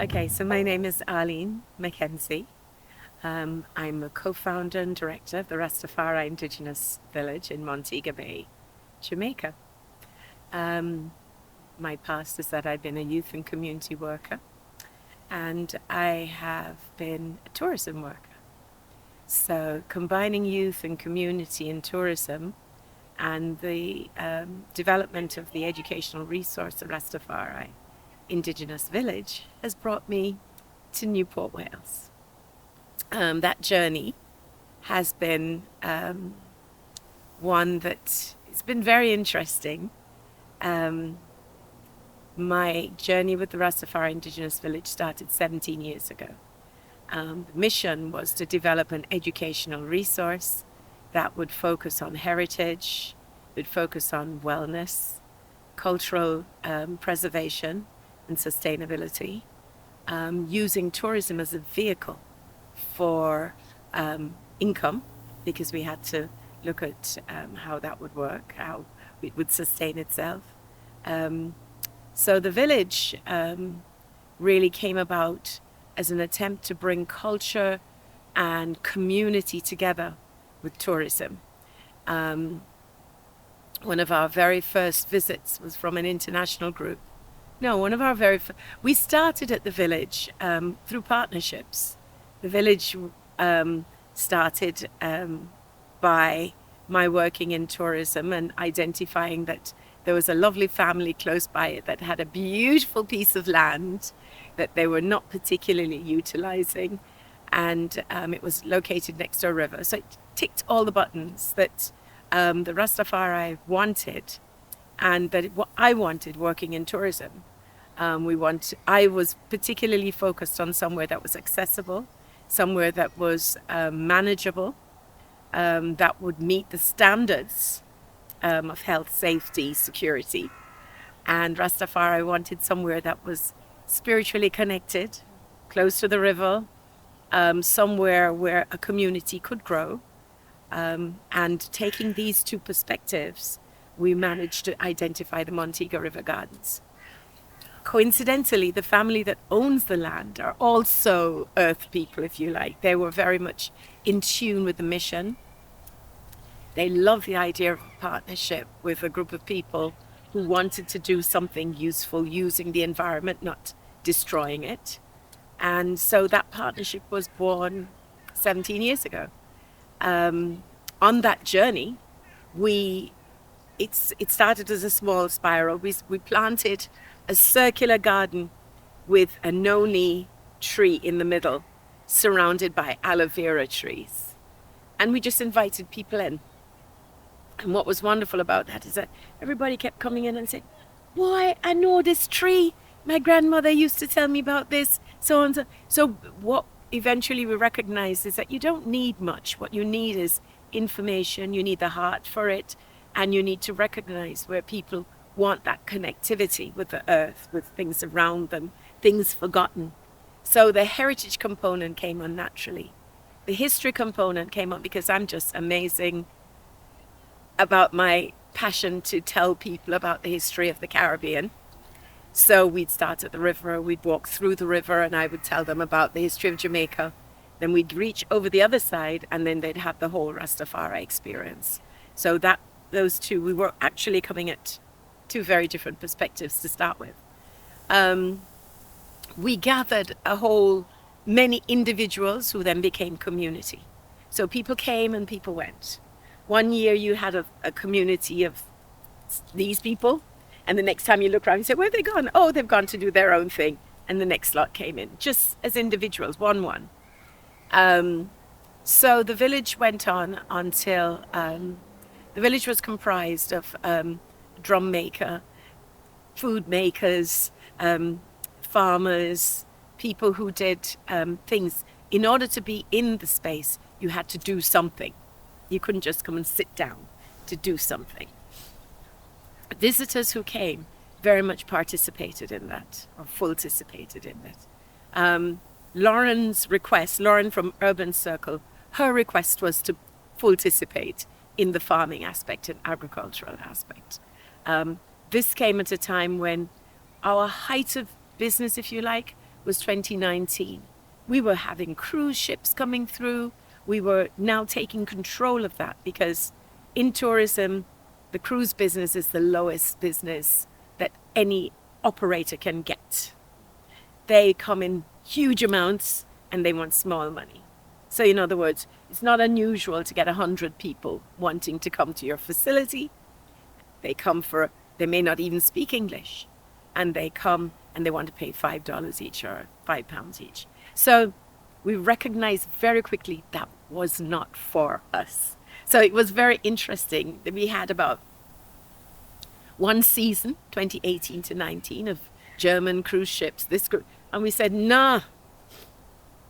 Okay, so my name is Arlene Mackenzie. I'm a co-founder and director of the Rastafari Indigenous Village in Montego Bay, Jamaica. My past is that I've been a youth and community worker, and I have been a tourism worker. So combining youth and community and tourism and the development of the educational resource, the Rastafari Indigenous Village, has brought me to Newport, Wales. That journey has been one that it's been very interesting. My journey with the Rastafari Indigenous Village started 17 years ago. The mission was to develop an educational resource that would focus on heritage, would focus on wellness, cultural preservation and sustainability, using tourism as a vehicle for income, because we had to look at how that would work, how it would sustain itself. So the village really came about as an attempt to bring culture and community together with tourism. One of our very first visits was from an international group. No, one of our we started at the village through partnerships. The village started by my working in tourism and identifying that there was a lovely family close by it that had a beautiful piece of land that they were not particularly utilizing, and it was located next to a river. So it ticked all the buttons that the Rastafari wanted, and that what I wanted working in tourism. I was particularly focused on somewhere that was accessible, somewhere that was manageable, that would meet the standards of health, safety, security. And Rastafari wanted somewhere that was spiritually connected, close to the river, somewhere where a community could grow. And taking these two perspectives, we managed to identify the Montego River Gardens. Coincidentally, the family that owns the land are also earth people, if you like. They were very much in tune with the mission. They love the idea of a partnership with a group of people who wanted to do something useful using the environment, not destroying it. And so that partnership was born 17 years ago. On that journey, it started as a small spiral. We planted a circular garden with a noni tree in the middle, surrounded by aloe vera trees. And we just invited people in. And what was wonderful about that is that everybody kept coming in and saying, "Boy, I know this tree. My grandmother used to tell me about this, so on." So what eventually we recognized is that you don't need much. What you need is information, you need the heart for it, and you need to recognize where people want that connectivity with the earth, with things around them, things forgotten. So the heritage component came on naturally. The history component came on because I'm just amazing about my passion to tell people about the history of the Caribbean. So we'd start at the river, we'd walk through the river, and I would tell them about the history of Jamaica. Then we'd reach over the other side, and then they'd have the whole Rastafari experience. So those two, we were actually coming at two very different perspectives to start with. We gathered many individuals who then became community. So people came and people went. One year you had a community of these people, and the next time you look around, you say, "Where have they gone?" "Oh, they've gone to do their own thing." And the next lot came in, just as individuals, one. So the village went on until the village was comprised of drum maker, food makers, farmers, people who did things. In order to be in the space, you had to do something. You couldn't just come and sit down to do something. Visitors who came very much participated in that, or participated in that. Lauren from Urban Circle, her request was to participate in the farming aspect and agricultural aspect. This came at a time when our height of business, if you like, was 2019. We were having cruise ships coming through. We were now taking control of that, because in tourism, the cruise business is the lowest business that any operator can get. They come in huge amounts and they want small money. So in other words, it's not unusual to get 100 people wanting to come to your facility. They may not even speak English, and they come and they want to pay $5 each or £5 each. So we recognized very quickly that was not for us. So it was very interesting that we had about one season, 2018 to 19, of German cruise ships, this group. And we said, nah,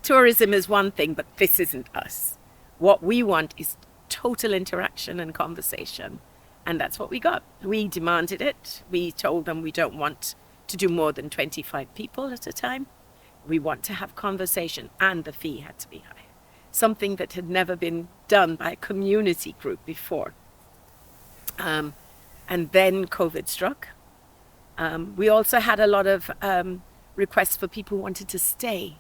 tourism is one thing, but this isn't us. What we want is total interaction and conversation. And that's what we got. We demanded it. We told them we don't want to do more than 25 people at a time. We want to have conversation, and the fee had to be high. Something that had never been done by a community group before. And then COVID struck. We also had a lot of requests for people who wanted to stay.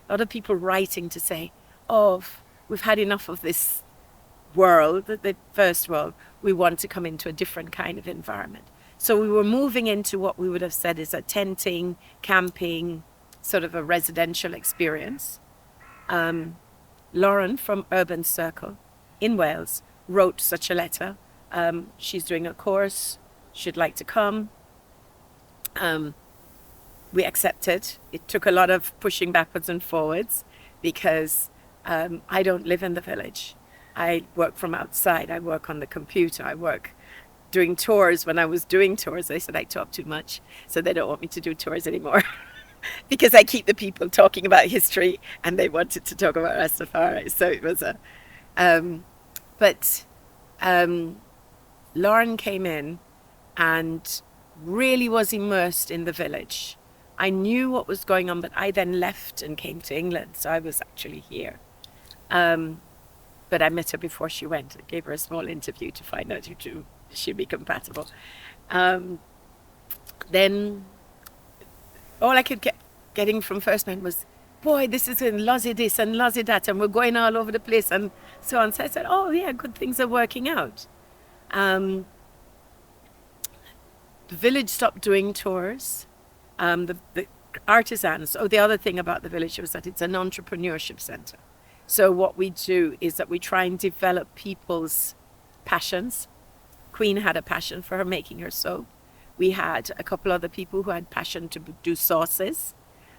A lot of people writing to say, oh, we've had enough of this world, the first world. We want to come into a different kind of environment. So we were moving into what we would have said is a tenting, camping, sort of a residential experience. Lauren from Urban Circle in Wales wrote such a letter. She's doing a course. She'd like to come. We accepted. It took a lot of pushing backwards and forwards, because I don't live in the village. I work from outside. I work on the computer. I work doing tours. When I was doing tours, they said I talk too much, so they don't want me to do tours anymore. Because I keep the people talking about history, and they wanted to talk about Rastafari. So it was Lauren came in and really was immersed in the village. I knew what was going on, but I then left and came to England. So I was actually here. But I met her before she went. I gave her a small interview to find out if she'd be compatible. Then all I could getting from First Man was, boy, this is in Lozzie this and Lozzie that, and we're going all over the place and so on. So I said, oh yeah, good things are working out. The village stopped doing tours. The artisans, the other thing about the village was that it's an entrepreneurship center. So what we do is that we try and develop people's passions. Queen had a passion for her making her soap. We had a couple other people who had passion to do sauces.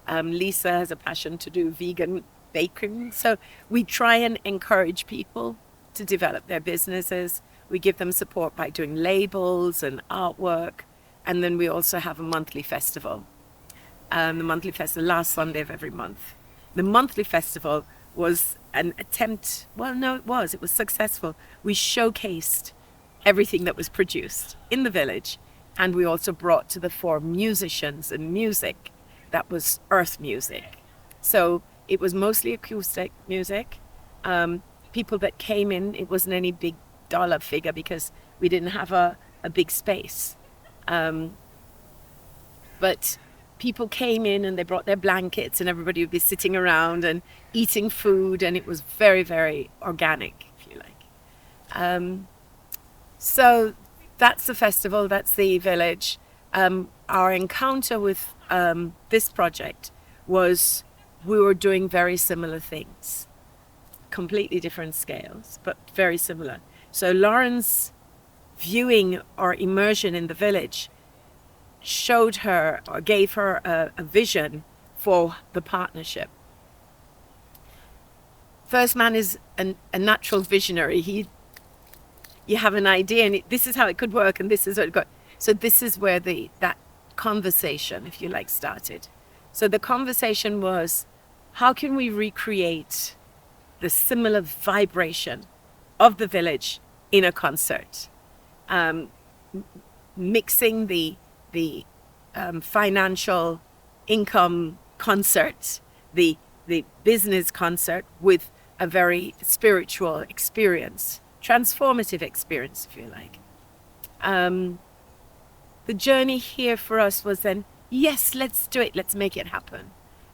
Lisa has a passion to do vegan baking. So we try and encourage people to develop their businesses. We give them support by doing labels and artwork. And then we also have a monthly festival. The monthly festival, last Sunday of every month. The monthly festival was an attempt, it was successful. We showcased everything that was produced in the village. And we also brought to the fore musicians and music that was earth music. So it was mostly acoustic music. People that came in, it wasn't any big dollar figure because we didn't have a big space. But people came in and they brought their blankets, and everybody would be sitting around and eating food, and it was very, very organic, if you like. So that's the festival, that's the village. Our encounter with this project was we were doing very similar things, completely different scales, but very similar. So Lauren's viewing or immersion in the village showed her or gave her a vision for the partnership. First Man is a natural visionary. You have an idea, and this is how it could work, and this is what it got. So this is where that conversation, if you like, started. So the conversation was, how can we recreate the similar vibration of the village in a concert? Mixing the financial income concert, the business concert with a very spiritual experience, transformative experience, if you like. The journey here for us was then, yes, let's do it, let's make it happen.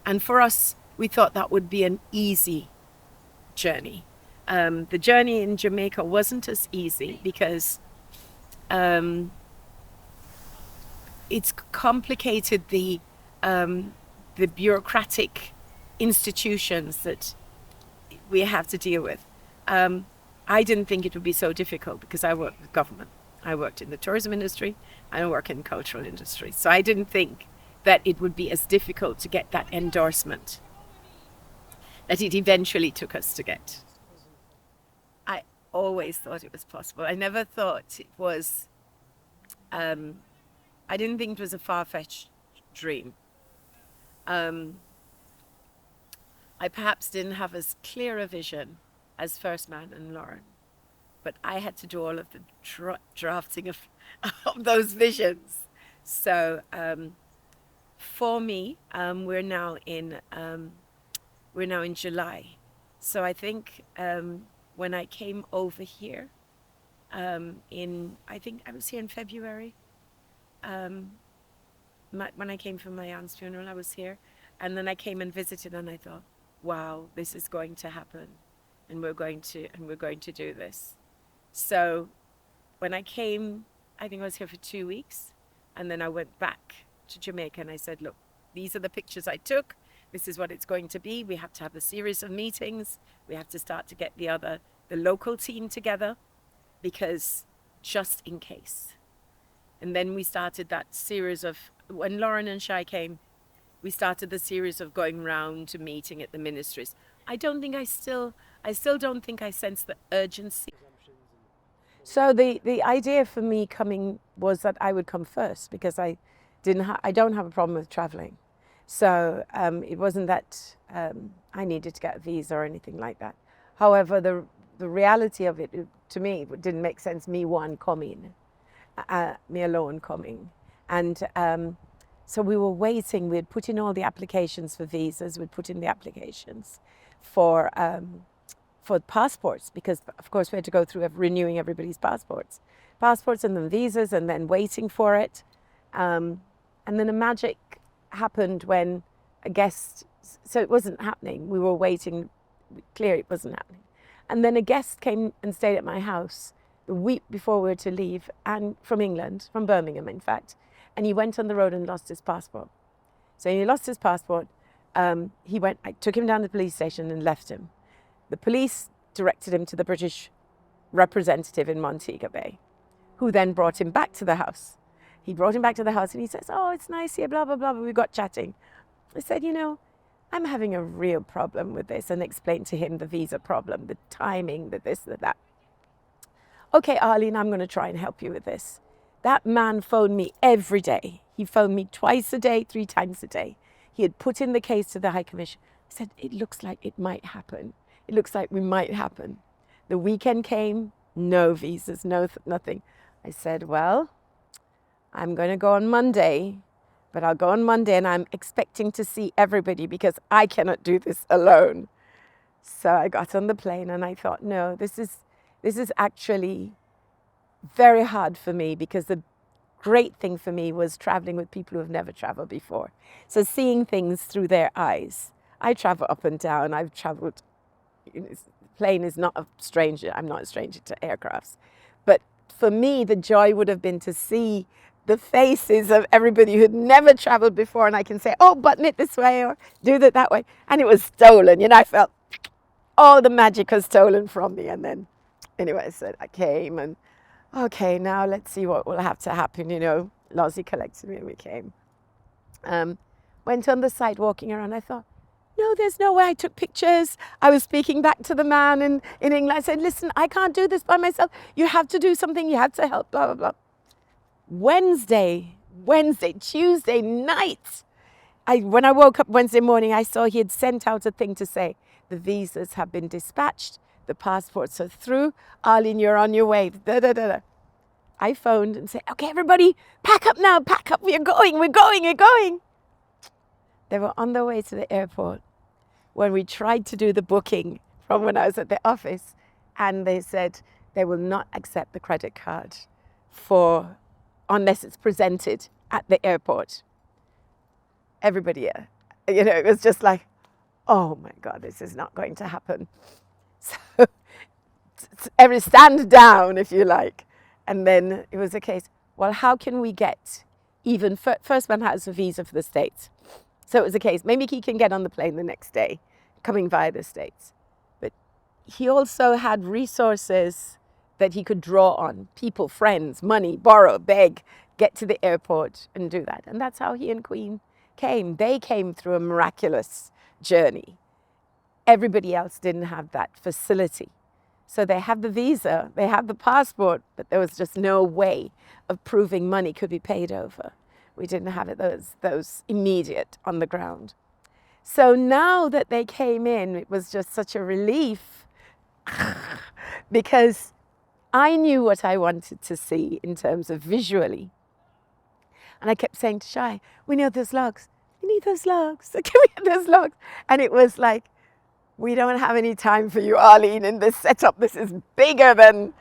And for us, we thought that would be an easy journey. The journey in Jamaica wasn't as easy because it's complicated, the bureaucratic institutions that we have to deal with. I didn't think it would be so difficult because I worked with government. I worked in the tourism industry, I work in cultural industry. So I didn't think that it would be as difficult to get that endorsement that it eventually took us to get. I always thought it was possible. I never thought it was, I didn't think it was a far-fetched dream. I perhaps didn't have as clear a vision as First Man and Lauren, but I had to do all of the drafting of those visions. So for me, we're now in July. So I think when I came over here, I think I was here in February. When I came from my aunt's funeral, I was here, and then I came and visited, and I thought, wow, this is going to happen, and we're going to do this. So when I came, I think I was here for 2 weeks, and then I went back to Jamaica, and I said, look, these are the pictures I took. This is what it's going to be. We have to have a series of meetings. We have to start to get the local team together, because just in case. And then we started that series of, when Lauren and Shai came, we started the series of going round to meeting at the ministries. I still don't think I sense the urgency. So the idea for me coming was that I would come first, because I don't have a problem with traveling. So it wasn't that I needed to get a visa or anything like that. However, the reality of it, to me, it didn't make sense, me alone coming. And so we were waiting. We had put in all the applications for visas. We'd put in the applications for passports, because of course we had to go through renewing everybody's passports and then visas, and then waiting for it. And then a magic happened when a guest, so it wasn't happening. We were waiting, clear it wasn't happening. And then a guest came and stayed at my house the week before we were to leave, and from England, from Birmingham in fact, and he went on the road and lost his passport. So he lost his passport. I took him down to the police station and left him. The police directed him to the British representative in Montego Bay, who then brought him back to the house. He brought him back to the house, and he says, oh, it's nice here, blah, blah, blah. We got chatting. I said, I'm having a real problem with this, and explained to him the visa problem, the timing, the this, the that. Okay, Arlene, I'm going to try and help you with this. That man phoned me every day. He phoned me twice a day, 3 times a day. He had put in the case to the High Commission. I said, it looks like it might happen. It looks like we might happen. The weekend came, no visas, nothing. I said, well, I'm going to go on Monday, but I'll go on Monday, and I'm expecting to see everybody because I cannot do this alone. So I got on the plane, and I thought, no, this is actually very hard for me, because the great thing for me was traveling with people who have never traveled before. So seeing things through their eyes. I travel up and down. I've traveled. Plane is not a stranger. I'm not a stranger to aircrafts. But for me, the joy would have been to see the faces of everybody who'd never traveled before, and I can say, oh, button it this way or do that way. And it was stolen. I felt all the magic was stolen from me. And then, anyway, I said, I came, and okay, now let's see what will have to happen. Lozzie collected me, and we came. Went on the site, walking around. I thought, no, there's no way. I took pictures. I was speaking back to the man in England. I said, listen, I can't do this by myself. You have to do something. You have to help, blah, blah, blah. Tuesday night, when I woke up Wednesday morning, I saw he had sent out a thing to say, the visas have been dispatched. The passports are through. Arlene, you're on your way. Da, da, da, da. I phoned and said, okay, everybody, pack up now. Pack up. We're going. They were on their way to the airport when we tried to do the booking from when I was at the office, and they said they will not accept the credit card unless it's presented at the airport. Everybody, You know, it was just like, oh my God, this is not going to happen. So every stand down, if you like. And then it was a case, well, how can we get even, first man has a visa for the States. So it was a case, maybe he can get on the plane the next day, coming via the States. But he also had resources that he could draw on, people, friends, money, borrow, beg, get to the airport and do that. And that's how he and Queen came. They came through a miraculous journey. Everybody else didn't have that facility. So they had the visa, they had the passport, but there was just no way of proving money could be paid over. We didn't have it, those immediate on the ground. So now that they came in, it was just such a relief because I knew what I wanted to see in terms of visually. And I kept saying to Shai, we need those logs. We need those logs. Can we have those logs? And it was like, we don't have any time for you, Arlene, in this setup. This is bigger than...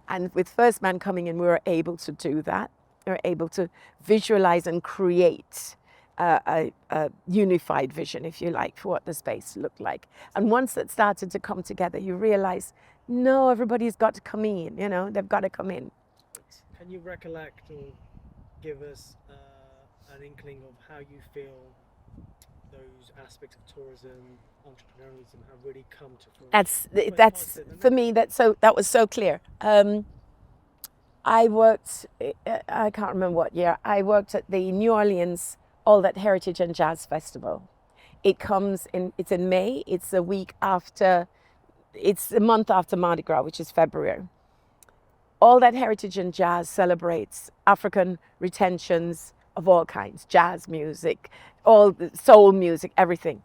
And with First Man coming in, we were able to do that. We were able to visualize and create a unified vision, if you like, for what the space looked like. And once it started to come together, you realize, no, everybody's got to come in, you know, they've got to come in. Can you recollect or give us an inkling of how you feel those aspects of tourism, entrepreneurialism have really come to fruition? That's for me, that was so clear. I worked, I can't remember what year, I worked at the New Orleans All That Heritage and Jazz Festival. It's in May, it's a month after Mardi Gras, which is February. All That Heritage and Jazz celebrates African retentions of all kinds, jazz music, all the soul music, everything.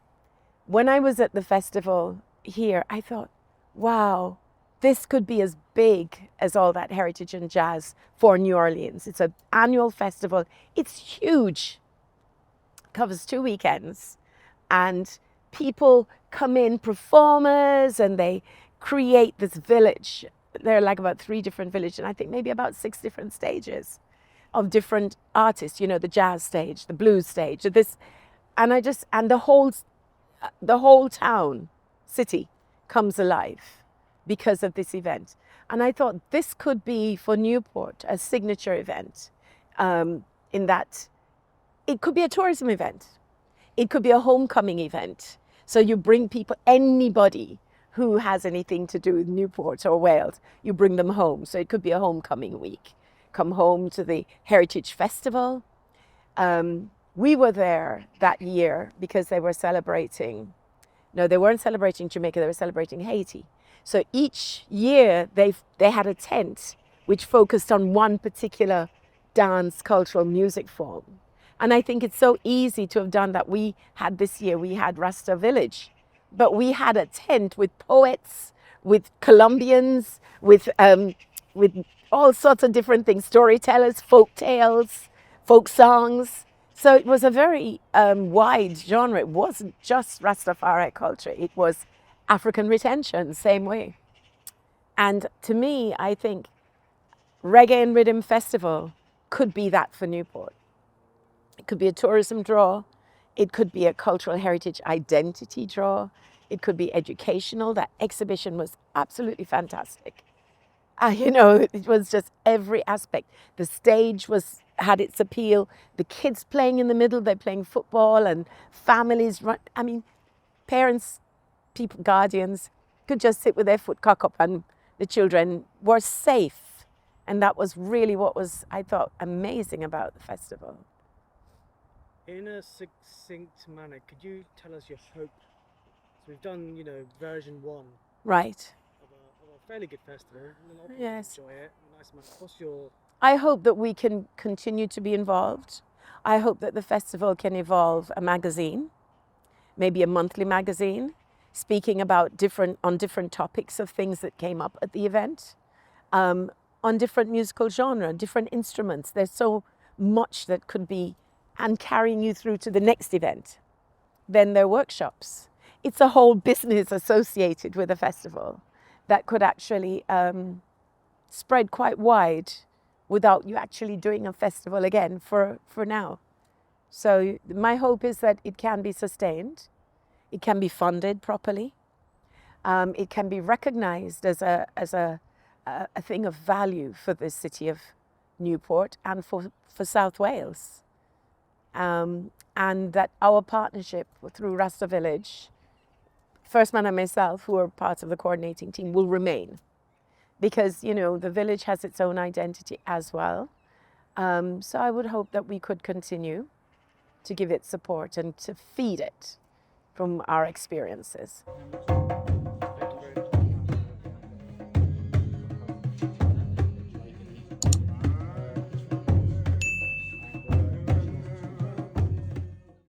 When I was at the festival here, I thought, wow, this could be as big as All That Heritage and Jazz for New Orleans. It's an annual festival. It's huge. It covers 2 weekends. And people come in, performers, and they create this village. There are like about 3 different villages, and I think maybe about 6 different stages of different artists, you know, the jazz stage, the blues stage, and the whole town, city comes alive because of this event. And I thought this could be for Newport a signature event, in that it could be a tourism event. It could be a homecoming event. So you bring people, anybody who has anything to do with Newport or Wales, you bring them home. So it could be a homecoming week. Come home to the Heritage Festival. We were there that year because they were celebrating, no, they weren't celebrating Jamaica, they were celebrating Haiti. So each year they had a tent which focused on one particular dance, cultural music form. And I think it's so easy to have done that. We had this year, we had Rasta Village, but we had a tent with poets, with Colombians, with all sorts of different things, storytellers, folk tales, folk songs. So it was a very wide genre. It wasn't just Rastafari culture. It was African retention, same way. And to me, I think Reggae and Rhythm Festival could be that for Newport. It could be a tourism draw. It could be a cultural heritage identity draw. It could be educational. That exhibition was absolutely fantastic. You know, it was just every aspect. The stage had its appeal. The kids playing in the middle, they're playing football, and families run. I mean, parents, people, guardians could just sit with their foot cocked up, and the children were safe. And that was really what was, I thought, amazing about the festival. In a succinct manner, could you tell us your hope? So we've done, you know, version 1. Right. Of a fairly good festival. A lot of people Yes. enjoy it. Nice amount. What's your... I hope that we can continue to be involved. I hope that the festival can evolve a magazine, maybe a monthly magazine, speaking about on different topics of things that came up at the event, on different musical genre, different instruments. There's so much that could be, and carrying you through to the next event. Then there are workshops. It's a whole business associated with a festival that could actually spread quite wide without you actually doing a festival again for now. So my hope is that it can be sustained, it can be funded properly, it can be recognized as a thing of value for the city of Newport and for South Wales. And that our partnership through Rasta Village, First Man and myself, who are parts of the coordinating team, will remain. Because, you know, the village has its own identity as well. So I would hope that we could continue to give it support and to feed it from our experiences.